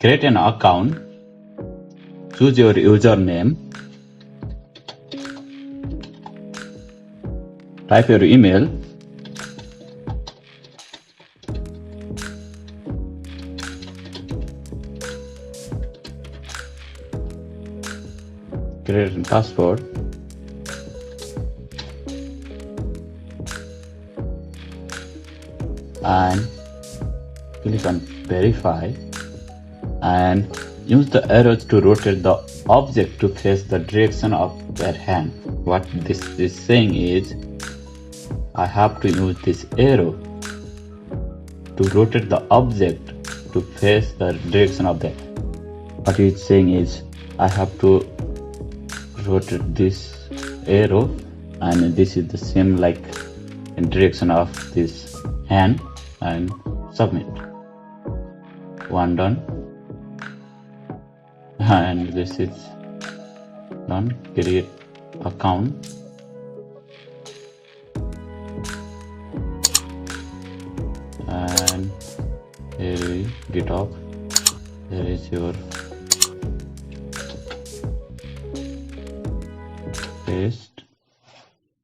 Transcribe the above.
create an account, choose your username, type your email, create a password, and click on verify, and use the arrows to rotate the object to face the direction of their hand. What this is saying is I have to use this arrow to rotate the object to face the direction of the hand. What it's saying is I have to rotate this arrow, and this is the same like in direction of this hand, and submit. One done, and this is done. Create account, and here is GitHub. Here is your paste.